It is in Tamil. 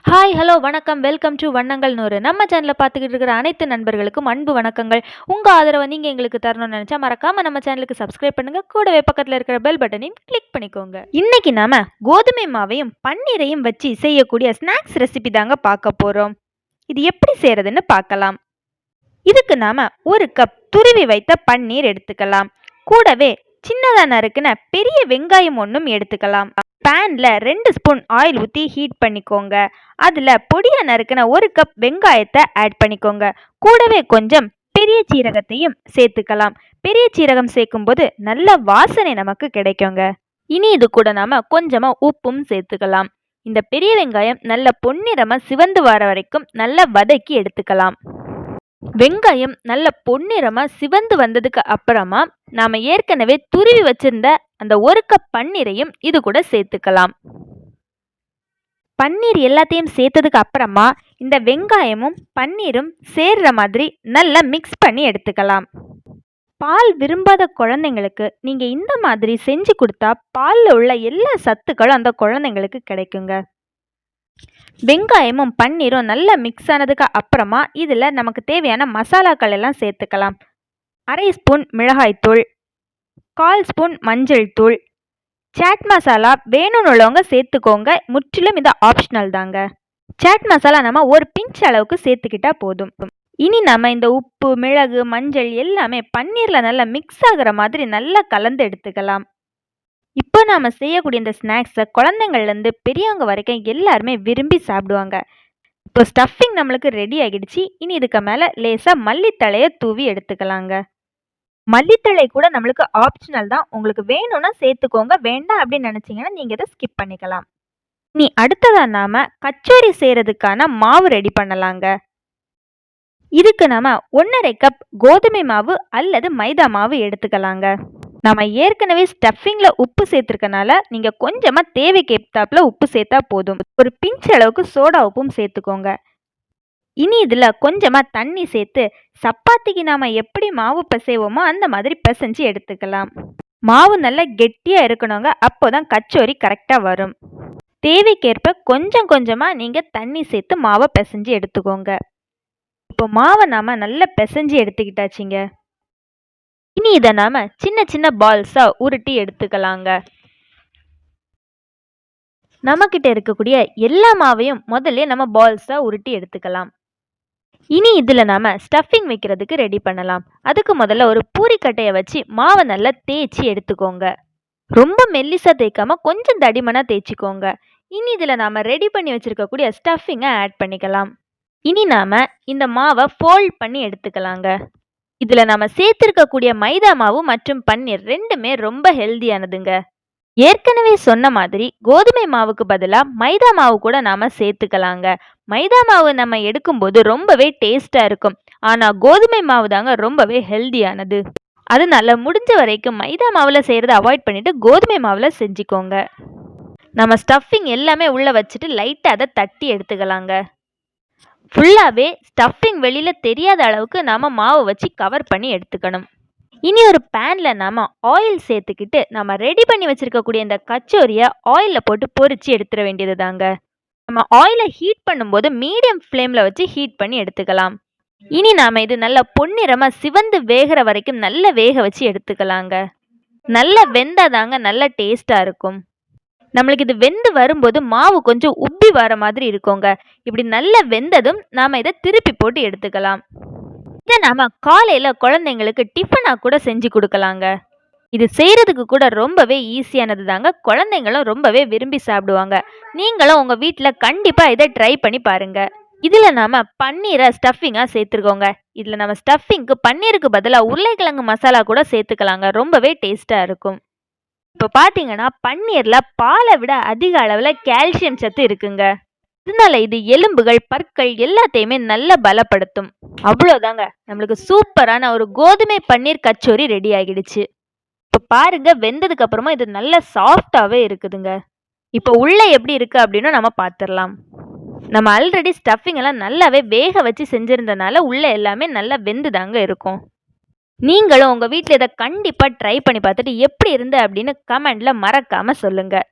ஹாய், ஹலோ, வணக்கம். வெல்கம் டு வண்ணங்கள் 100. நம்ம சேனலை பார்த்துக்கிட்டு இருக்கிற அனைத்து நண்பர்களுக்கும் அன்பு வணக்கங்கள். உங்க ஆதரவை நீங்க எங்களுக்கு தரணும்னு நினைச்சா மறக்காம நம்ம சேனலுக்கு சப்ஸ்கிரைப் பண்ணுங்க. கூடவே பக்கத்துல இருக்கிற பெல் பட்டனையும் கிளிக் பண்ணிக்கோங்க. இன்னைக்கு நாம கோதுமை மாவையும் பன்னீரையும் வச்சு செய்யக்கூடிய ஸ்நாக்ஸ் ரெசிபி தாங்க பார்க்க போறோம். இது எப்படி செய்யறதுன்னு பார்க்கலாம். இதுக்கு நாம ஒரு கப் துருவி வைத்த பன்னீர் எடுத்துக்கலாம். கூடவே சின்னதா நறுக்குன பெரிய வெங்காயம் ஒன்றும் எடுத்துக்கலாம். பேன்ல 2 ஸ்பூன் ஆயில் ஊற்றி ஹீட் பண்ணிக்கோங்க. அதில் பொடியா நறுக்குன ஒரு கப் வெங்காயத்தை ஆட் பண்ணிக்கோங்க. கூடவே கொஞ்சம் பெரிய சீரகத்தையும் சேர்த்துக்கலாம். பெரிய சீரகம் சேர்க்கும்போது நல்ல வாசனை நமக்கு கிடைக்குங்க. இனி இது கூட நாம கொஞ்சமா உப்பும் சேர்த்துக்கலாம். இந்த பெரிய வெங்காயம் நல்ல பொன்னிறமா சிவந்து வர வரைக்கும் நல்லா வதக்கி எடுத்துக்கலாம். வெங்காயம் நல்ல பொன்னிறமா சிவந்து வந்ததுக்கு அப்புறமா நாம ஏற்கனவே துருவி வச்சிருந்த அந்த ஒரு கப் பன்னீரையும் இது கூட சேர்த்துக்கலாம். பன்னீர் எல்லாத்தையும் சேர்த்ததுக்கு அப்புறமா இந்த வெங்காயமும் பன்னீரும் சேர்ற மாதிரி நல்லா மிக்ஸ் பண்ணி எடுத்துக்கலாம். பால் விரும்பாத குழந்தைங்களுக்கு நீங்க இந்த மாதிரி செஞ்சு கொடுத்தா பால்ல உள்ள எல்லா சத்துக்களும் அந்த குழந்தைங்களுக்கு கிடைக்குங்க. வெங்காயமும் பன்னீரும் நல்லா மிக்ஸ் ஆனதுக்கு அப்புறமா இதில் நமக்கு தேவையான மசாலாக்கள் எல்லாம் சேர்த்துக்கலாம். 1/2 ஸ்பூன் மிளகாய்த்தூள், 1/4 ஸ்பூன் மஞ்சள் தூள், சாட் மசாலா வேணும்னு உள்ளவங்க சேர்த்துக்கோங்க. முற்றிலும் இது ஆப்ஷனல் தாங்க. சாட் மசாலா நம்ம ஒரு பிஞ்ச் அளவுக்கு சேர்த்துக்கிட்டா போதும். இனி நம்ம இந்த உப்பு, மிளகு, மஞ்சள் எல்லாமே பன்னீரில் நல்லா மிக்ஸ் ஆகிற மாதிரி நல்லா கலந்து எடுத்துக்கலாம். இப்போ நாம் செய்யக்கூடிய இந்த ஸ்நாக்ஸை குழந்தைங்கள்லேருந்து பெரியவங்க வரைக்கும் எல்லாருமே விரும்பி சாப்பிடுவாங்க. இப்போ ஸ்டஃபிங் நம்மளுக்கு ரெடி ஆகிடுச்சு. இனி இதுக்கு மேலே லேசாக மல்லித்தழையை தூவி எடுத்துக்கலாங்க. மல்லித்தழை கூட நம்மளுக்கு ஆப்ஷனல் தான். உங்களுக்கு வேணும்னா சேர்த்துக்கோங்க, வேண்டாம் அப்படின்னு நினச்சிங்கன்னா நீங்கள் இதை ஸ்கிப் பண்ணிக்கலாம். இனி அடுத்ததாக நாம் கச்சோரி செய்கிறதுக்கான மாவு ரெடி பண்ணலாங்க. இதுக்கு நாம் 1.5 கப் கோதுமை மாவு அல்லது மைதா மாவு எடுத்துக்கலாங்க. நம்ம ஏற்கனவே ஸ்டஃபிங்கில் உப்பு சேர்த்துருக்கனால நீங்கள் கொஞ்சமாக தேவைக்கு ஏற்றாப்புல உப்பு சேர்த்தா போதும். ஒரு பிஞ்ச் அளவுக்கு சோடா உப்பும் சேர்த்துக்கோங்க. இனி இதில் கொஞ்சமாக தண்ணி சேர்த்து சப்பாத்திக்கு நாம் எப்படி மாவு பிசைவோமோ அந்த மாதிரி பிசைஞ்சு எடுத்துக்கலாம். மாவு நல்லா கெட்டியாக இருக்கணுங்க. அப்போ தான் கச்சோரி கரெக்டாக வரும். தேவைக்கேற்ப கொஞ்சம் கொஞ்சமாக நீங்கள் தண்ணி சேர்த்து மாவை பிசைஞ்சு எடுத்துக்கோங்க. இப்போ மாவை நாம் நல்லா பிசைஞ்சு எடுத்துக்கிட்டாச்சுங்க. இனி இதை நாம சின்ன சின்ன பால்ஸா உருட்டி எடுத்துக்கலாங்க. நம்மக்கிட்ட இருக்கக்கூடிய எல்லா மாவையும் முதல்ல நம்ம பால்ஸா உருட்டி எடுத்துக்கலாம். இனி இதுல நாம ஸ்டஃபிங் வைக்கிறதுக்கு ரெடி பண்ணலாம். அதுக்கு முதல்ல ஒரு பூரிக்கட்டையை வச்சு மாவை நல்லா தேய்ச்சி எடுத்துக்கோங்க. ரொம்ப மெல்லிசா தேய்க்காம கொஞ்சம் தடிமனா தேய்ச்சிக்கோங்க. இனி இதுல நாம ரெடி பண்ணி வச்சிருக்கக்கூடிய ஸ்டஃபிங்கை ஆட் பண்ணிக்கலாம். இனி நாம இந்த மாவை ஃபோல்ட் பண்ணி எடுத்துக்கலாங்க. இதில் நம்ம சேர்த்திருக்கக்கூடிய மைதா மாவு மற்றும் பன்னீர் ரெண்டுமே ரொம்ப ஹெல்தியானதுங்க. ஏற்கனவே சொன்ன மாதிரி கோதுமை மாவுக்கு பதிலாக மைதா மாவு கூட நாம் சேர்த்துக்கலாங்க. மைதா மாவு நம்ம எடுக்கும்போது ரொம்பவே டேஸ்டாக இருக்கும். ஆனால் கோதுமை மாவு தாங்க ரொம்பவே ஹெல்தியானது. அதனால முடிஞ்ச வரைக்கும் மைதா மாவில் செய்கிறத அவாய்ட் பண்ணிவிட்டு கோதுமை மாவில் செஞ்சுக்கோங்க. நம்ம ஸ்டஃபிங் எல்லாமே உள்ளே வச்சுட்டு லைட்டாக அதை தட்டி எடுத்துக்கலாங்க. ஃபுல்லாகவே ஸ்டஃபிங் வெளியில் தெரியாத அளவுக்கு நாம் மாவை வச்சு கவர் பண்ணி எடுத்துக்கணும். இனி ஒரு பேனில் நாம் ஆயில் சேர்த்துக்கிட்டு நம்ம ரெடி பண்ணி வச்சுருக்கக்கூடிய இந்த கச்சோரியை ஆயிலில் போட்டு பொரித்து எடுத்துட வேண்டியது தாங்க. நம்ம ஆயிலை ஹீட் பண்ணும்போது மீடியம் ஃப்ளேமில் வச்சு ஹீட் பண்ணி எடுத்துக்கலாம். இனி நாம் இது நல்லா பொன்னிறமாக சிவந்து வேகிற வரைக்கும் நல்லா வேக வச்சு எடுத்துக்கலாங்க. நல்லா வெந்தாதாங்க நல்லா டேஸ்ட்டாக இருக்கும். நம்மளுக்கு இது வெந்து வரும்போது மாவு கொஞ்சம் உப்பி வர மாதிரி இருக்குங்க. இப்படி நல்லா வெந்ததும் நாம் இதை திருப்பி போட்டு எடுத்துக்கலாம். இதை நாம் காலையில் குழந்தைங்களுக்கு டிஃபனாக கூட செஞ்சு கொடுக்கலாங்க. இது செய்கிறதுக்கு கூட ரொம்பவே ஈஸியானது தாங்க. குழந்தைங்களும் ரொம்பவே விரும்பி சாப்பிடுவாங்க. நீங்களும் உங்கள் வீட்டில் கண்டிப்பாக இதை ட்ரை பண்ணி பாருங்கள். இதில் நாம் பன்னீரை ஸ்டஃபிங்காக சேர்த்துருக்கோங்க. இதில் நம்ம ஸ்டஃபிங்க்கு பன்னீருக்கு பதிலாக உருளைக்கிழங்கு மசாலா கூட சேர்த்துக்கலாங்க. ரொம்பவே டேஸ்ட்டாக இருக்கும். இப்போ பார்த்தீங்கன்னா பன்னீரில் பாலை விட அதிக அளவில் கால்சியம் சத்து இருக்குங்க. இதனால இது எலும்புகள், பற்கள் எல்லாத்தையுமே நல்லா பலப்படுத்தும். அவ்வளோதாங்க, நம்மளுக்கு சூப்பரான ஒரு கோதுமை பன்னீர் கச்சோரி ரெடி ஆகிடுச்சு. இப்போ பாருங்க, வெந்ததுக்கு அப்புறமா இது நல்ல சாஃப்டாகவே இருக்குதுங்க. இப்போ உள்ளே எப்படி இருக்கு அப்படின்னு நம்ம பார்த்துடலாம். நம்ம ஆல்ரெடி ஸ்டஃபிங் எல்லாம் நல்லாவே வேக வச்சு செஞ்சிருந்தனால உள்ளே எல்லாமே நல்லா வெந்துதாங்க இருக்கும். நீங்களும் உங்கள் வீட்டில் இதை கண்டிப்பாக ட்ரை பண்ணி பார்த்துட்டு எப்படி இருந்து அப்படின்னு கமெண்டில் மறக்காமல் சொல்லுங்கள்.